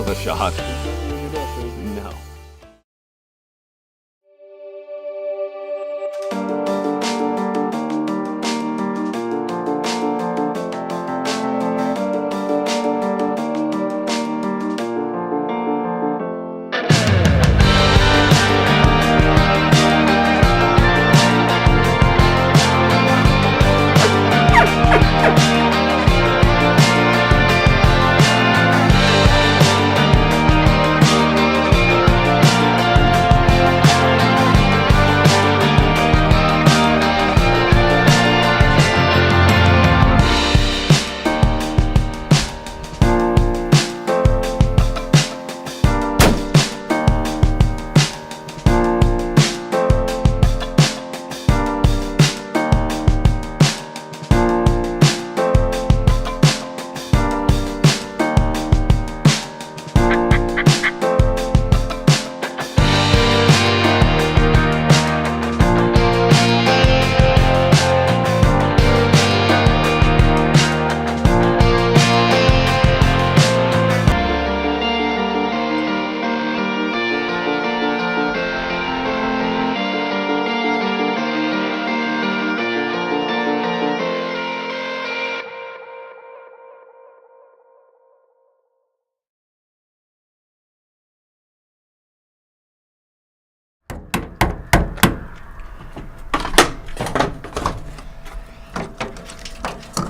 of a shot. No.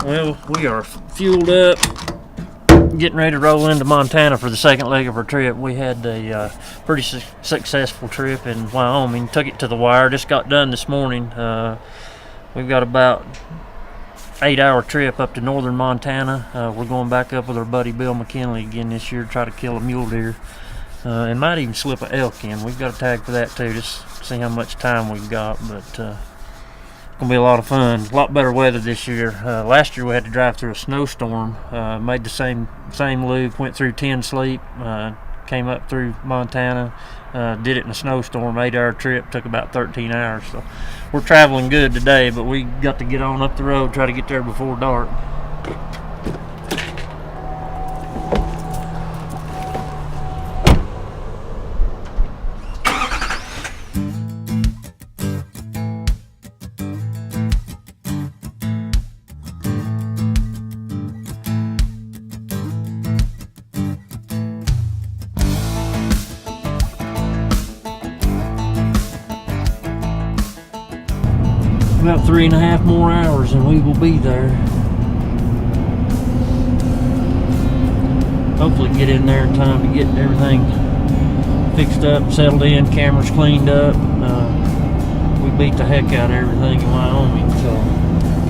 Well, we are fueled up, getting ready to roll into Montana for the second leg of our trip. We had a pretty successful trip in Wyoming. Took it to the wire. Just got done this morning. We've got about 8-hour trip up to northern Montana. We're going back up with our buddy Bill McKinley again this year to try to kill a mule deer. And might even slip an elk in. We've got a tag for that too, just to see how much time we've got. But gonna be a lot of fun. A lot better weather this year. Last year we had to drive through a snowstorm. Made the same loop, went through 10 sleep, came up through Montana, did it in a snowstorm. 8-hour trip, took about 13 hours. So we're traveling good today, but we got to get on up the road, try to get there before dark. About 3.5 more hours and we will be there. Hopefully get in there in time to get everything fixed up, settled in, cameras cleaned up. We beat the heck out of everything in Wyoming, so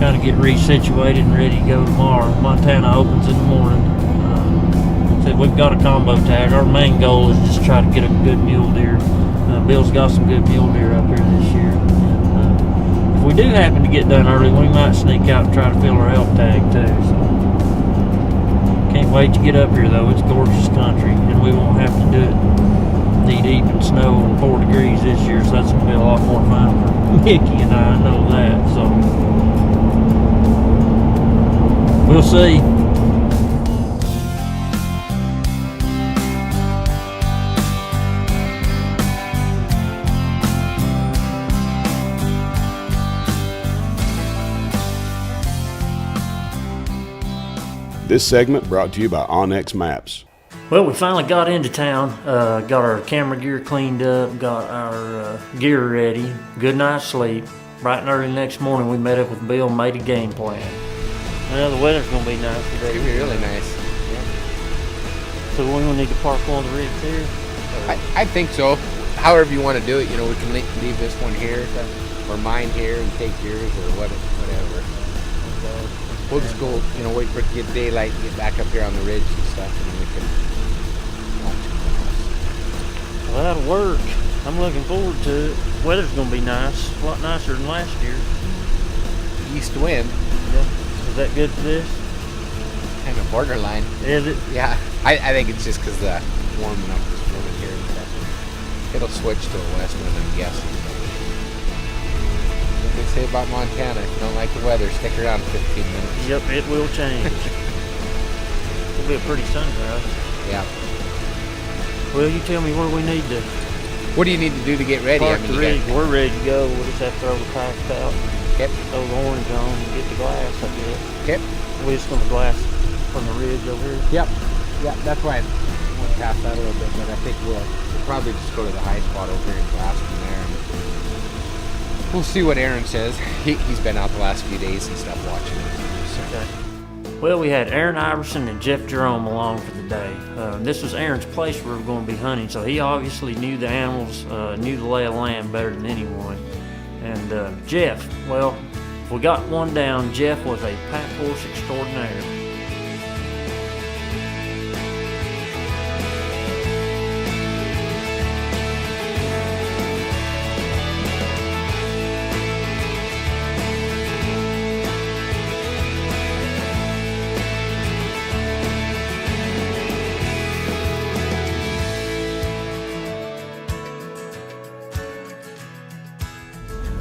kind of get resituated and ready to go tomorrow. Montana opens in the morning. So we've got a combo tag. Our main goal is just try to get a good mule deer. Bill's got some good mule deer up here this year. If we do happen to get done early, we might sneak out and try to fill our elk tag too. So can't wait to get up here though. It's gorgeous country, and we won't have to do it knee deep in snow and 4 degrees this year. So that's gonna be a lot more fun for Mickey and I know that. So we'll see. This segment brought to you by Onyx Maps. Well, we finally got into town, got our camera gear cleaned up, got our gear ready, good night's sleep. Bright and early next morning we met up with Bill and made a game plan. Well, the weather's going to be nice today. It's going to be really nice. Yeah. So we're going to need to park one of the rigs here? I think so. However you want to do it, you know, we can leave this one here or mine here and take yours or whatever. We'll just go, you know, wait for it to get daylight and get back up here on the ridge and stuff, and then we can watch it. Well, that'll work. I'm looking forward to it. Weather's going to be nice, a lot nicer than last year. East wind. Yeah. Is that good for this? Kind of borderline. Is it? Yeah. I think it's just because the warming up this morning here and stuff. It'll switch to a west wind, I'm guessing. What they say about Montana, if you don't like the weather, stick around 15 minutes. Yep, it will change. It'll be a pretty sunrise. Yeah. Well, you tell me where we need to What do you need to do to get ready? park the rig. you We're ready to go. We'll just have to throw the packs out, got, throw the orange on, and get the glass, I guess. okay. We're just gonna glass from the ridge over here. Yep. Yeah, that's why I went past that a little bit, but I think we'll probably just go to the high spot over here and glass from there. And we'll see what Aaron says. He's been out the last few days and stuff watching it. So. Okay. Well, we had Aaron Iverson and Jeff Jerome along for the day. This was Aaron's place where we were going to be hunting, so he obviously knew the animals, knew the lay of land better than anyone. And Jeff, well, we got one down. Jeff was a pack horse extraordinaire.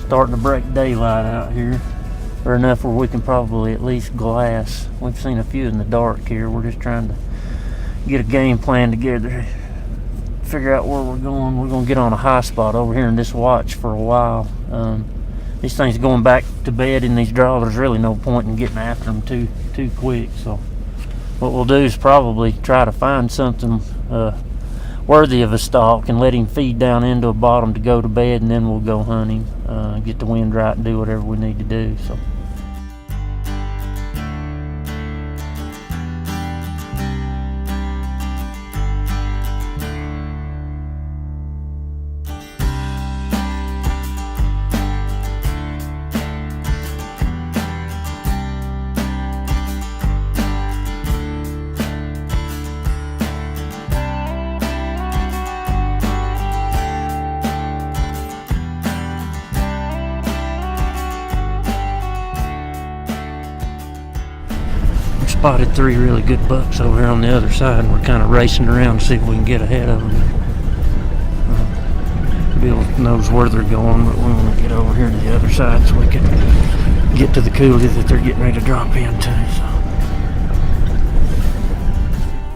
Starting to break daylight out here, or enough where we can probably at least glass. We've seen a few in the dark here. We're just trying to get a game plan together, figure out where we're going. We're going to get on a high spot over here in this watch for a while. These things going back to bed in these draws, there's really no point in getting after them too quick. So what we'll do is probably try to find something worthy of a stalk and let him feed down into a bottom to go to bed, and then we'll go hunting, get the wind right and do whatever we need to do. So. Spotted 3 really good bucks over here on the other side, and we're kind of racing around to see if we can get ahead of them. Bill knows where they're going, but we want to get over here to the other side so we can get to the coulee that they're getting ready to drop into. So.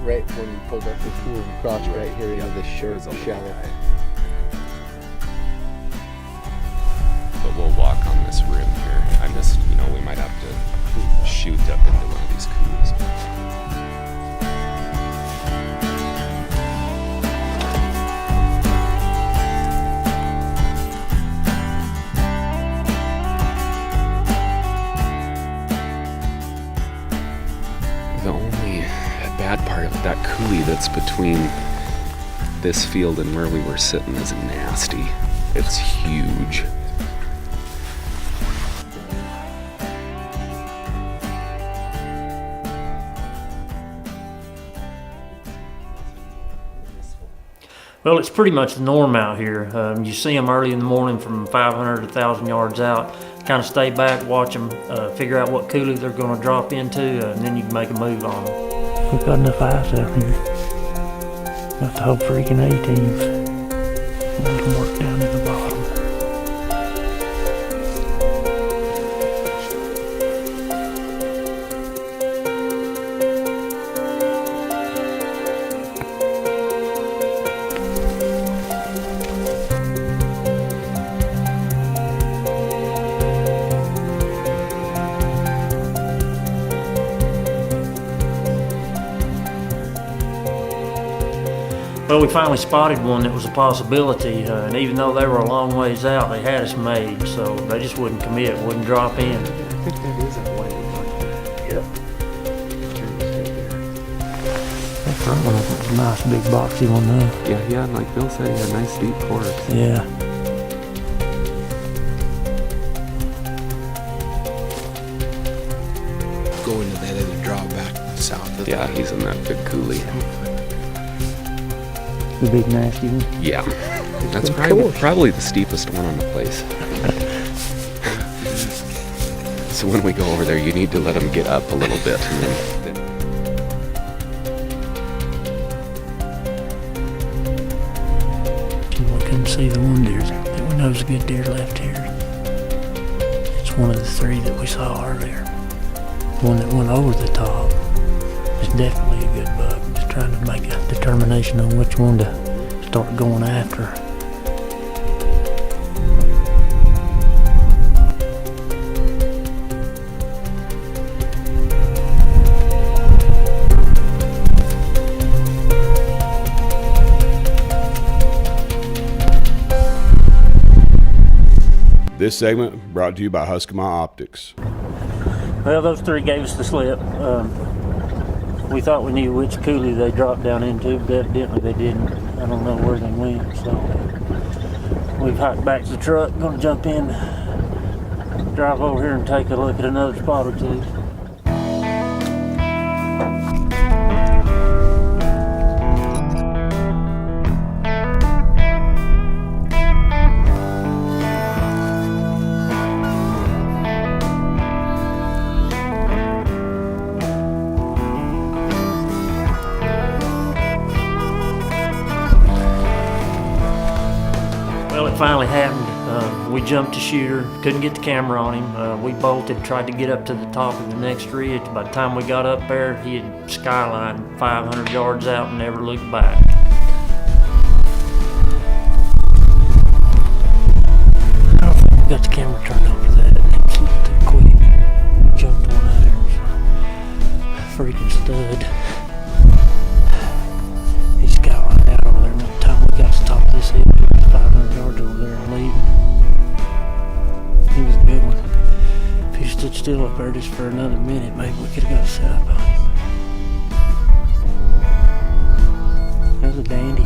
Right when you pulled up the pool, you crossed right here into this short shallow. But we'll walk on this rim here. I missed, we might have to shoot up into one of these coulees. The only bad part of that coulee that's between this field and where we were sitting is nasty. It's huge. Well, it's pretty much the norm out here. You see them early in the morning from 500 to 1,000 yards out. Kind of stay back, watch them, figure out what coulee they're going to drop into, and then you can make a move on them. We've got enough ice out here. Got the whole freaking A-teams. Let them work down at the bottom. Well, we finally spotted one that was a possibility, and even though they were a long ways out, they had us made, so they just wouldn't commit, wouldn't drop in. I think that is a white one. Yep. That front one was a nice big boxy one though. Yeah, like Bill said, he had nice deep pores. Yeah. Go into that other draw back south of Yeah, he's in that big coulee. The big nasty one. Yeah, that's Of probably, course. probably the steepest one on the place. So when we go over there, you need to let him get up a little bit. And then We couldn't see the one deer. We know there's a good deer left here. It's one of the 3 that we saw earlier. The one that went over the top is definitely a good buck. I'm just trying to make a determination on which one to start going after her. This segment brought to you by Huskama Optics. Well, those three gave us the slip. We thought we knew which coulee they dropped down into, but evidently they didn't. I don't know where they went, so we've hiked back to the truck. Gonna jump in, drive over here and take a look at another spot or two. Well, it finally happened. We jumped to shoot her, couldn't get the camera on him. We bolted, tried to get up to the top of the next ridge. By the time we got up there, he had skylined 500 yards out and never looked back. I don't think we got the camera turned on for that. It was a little too quick. Jumped on out there. Freaking stud. He skylined out over there. And by the time we got to the top of this hill, 500 yards over there and leaving. He was a good one. If he stood still up there just for another minute, maybe we could have got set up on him. That was a dandy.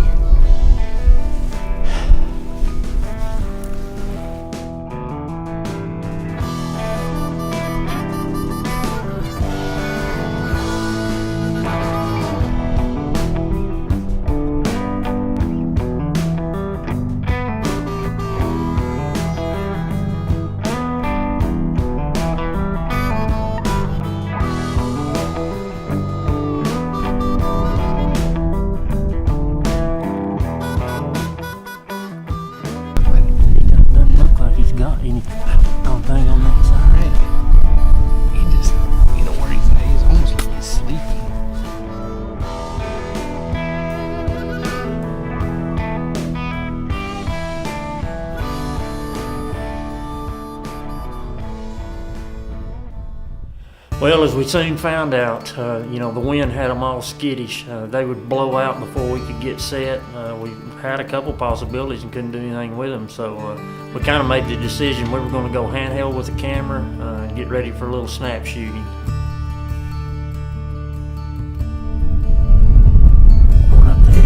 Got any thing on that side. He just, you know where he's at. He's almost like he's sleeping. Well, as we soon found out, the wind had them all skittish. They would blow out before we could get set. We had a couple possibilities and couldn't do anything with them, so we kind of made the decision we were going to go handheld with the camera and get ready for a little snap shooting. Going up there.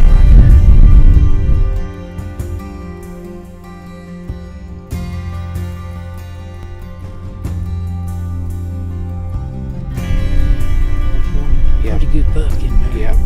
Yeah. Pretty good buck in there. Yep.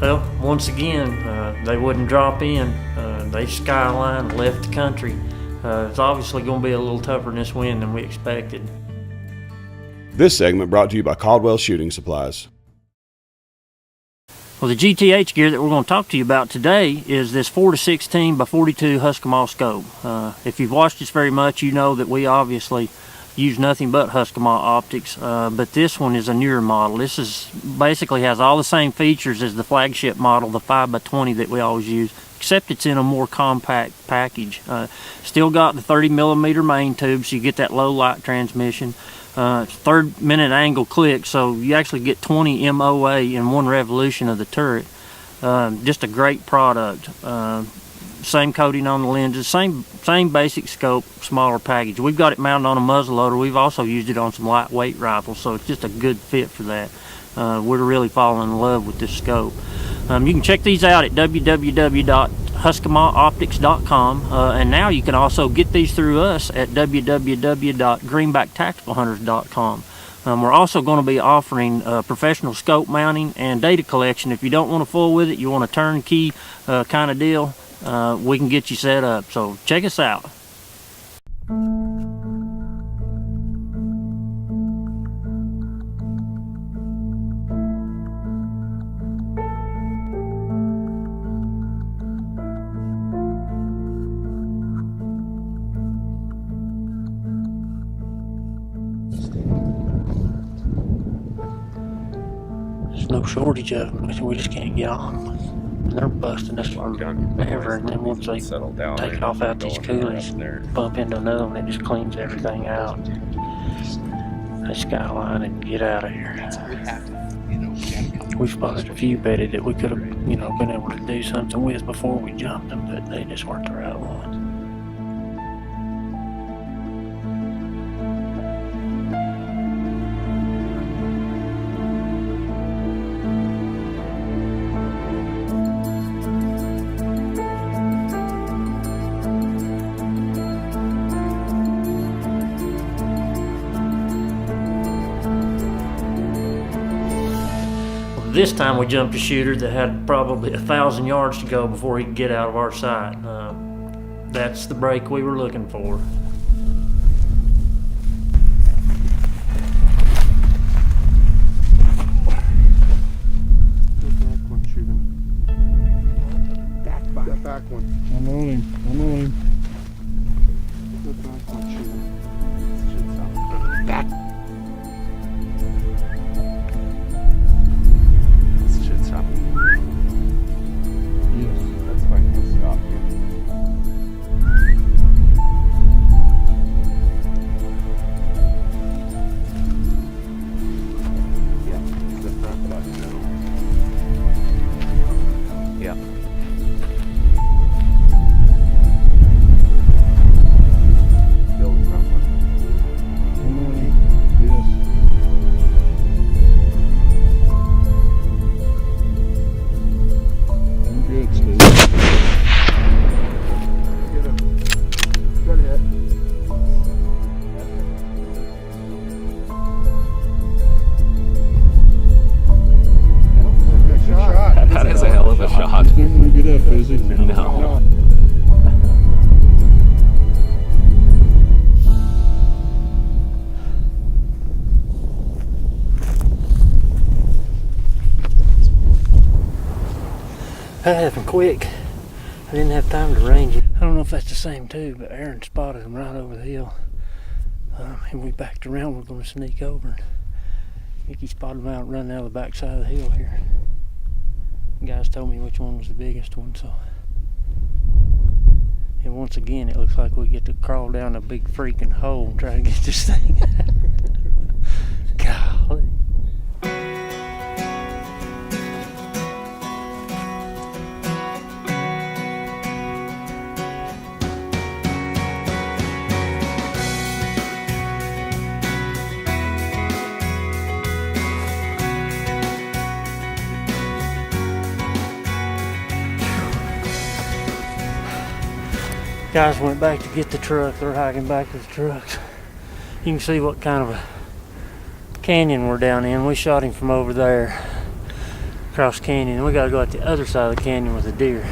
Well, once again, they wouldn't drop in. They skylined, left the country. It's obviously going to be a little tougher in this wind than we expected. This segment brought to you by Caldwell Shooting Supplies. Well, the GTH gear that we're going to talk to you about today is this 4-16 by 42 Huskama scope. If you've watched us very much, you know that we obviously use nothing but Huskama optics, but this one is a newer model. This is basically has all the same features as the flagship model, the 5x20 that we always use, except it's in a more compact package. Still got the 30mm main tube, so you get that low light transmission. Third minute angle click, so you actually get 20 MOA in one revolution of the turret. Just a great product. Same coating on the lenses, same basic scope, smaller package. We've got it mounted on a muzzleloader. We've also used it on some lightweight rifles, so it's just a good fit for that. We're really falling in love with this scope. You can check these out at www.huskama.com. HuskamawOptics.com, and now you can also get these through us at www.greenbacktacticalhunters.com. We're also going to be offering professional scope mounting and data collection. If you don't want to fool with it, you want a turnkey kind of deal, we can get you set up. So check us out. There's no shortage of them, we just can't get on. They're busting us forever, and then once they take it off out these coolies, bump into another one, it just cleans everything out. They skyline and get out of here. We spotted a few bedded that we could have, been able to do something with before we jumped them, but they just weren't the right ones. This time we jumped a shooter that had probably 1,000 yards to go before he could get out of our sight. That's the break we were looking for. That back one. I'm on him. That back one, shoot him. Back. That's fine, he'll stop here. Yeah, the front butt now. Yeah. Bill, the front one. I'm on him. Yes. I'm good, Steve. Get him. Good hit. Good shot. That is a hell of a shot. He's not gonna get up, is he? No. That happened quick. I didn't have time to range it. I don't know if that's the same too, but Aaron spotted him right over the hill. And we backed around, we're gonna sneak over. And Mickey spotted him out running out of the back side of the hill here. The guys told me which one was the biggest one, so. And once again, it looks like we get to crawl down a big freaking hole and try to get this thing out. Golly. Guys went back to get the truck. They're hiking back to the trucks. You can see what kind of a canyon we're down in. We shot him from over there across the canyon, and we got to go out the other side of the canyon with a deer.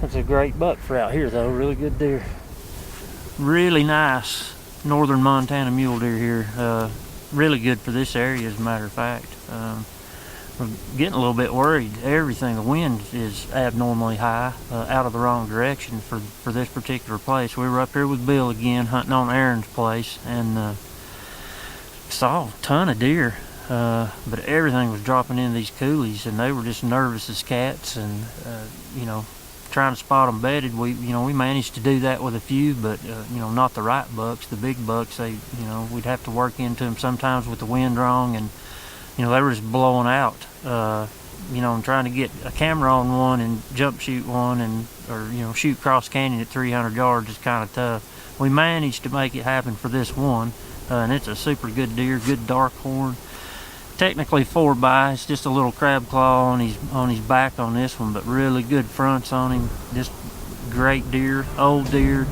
That's a great buck for out here, though. Really good deer. Really nice northern Montana mule deer here. Really good for this area, as a matter of fact. We're getting a little bit worried. The wind is abnormally high, out of the wrong direction for this particular place. We were up here with Bill again, hunting on Aaron's place, and saw a ton of deer, but everything was dropping into these coulees, and they were just nervous as cats, and trying to spot them bedded. We managed to do that with a few, but not the right bucks. The big bucks, we'd have to work into them sometimes with the wind wrong, and they were just blowing out, and trying to get a camera on one and jump shoot one or shoot cross canyon at 300 yards is kind of tough. We managed to make it happen for this one, and it's a super good deer, good dark horn. technically 4x. It's just a little crab claw on his back on this one, but really good fronts on him. Just great deer, old deer.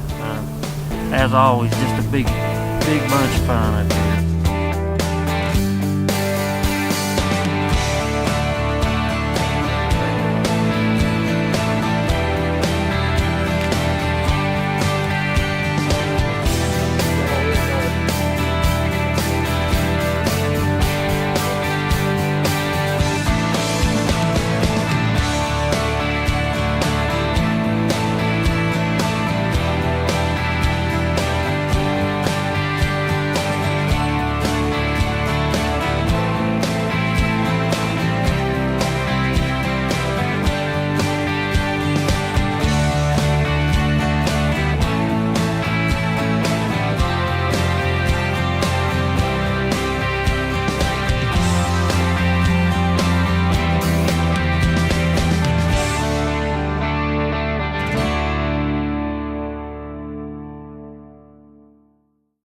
As always, just a big bunch of fun up here.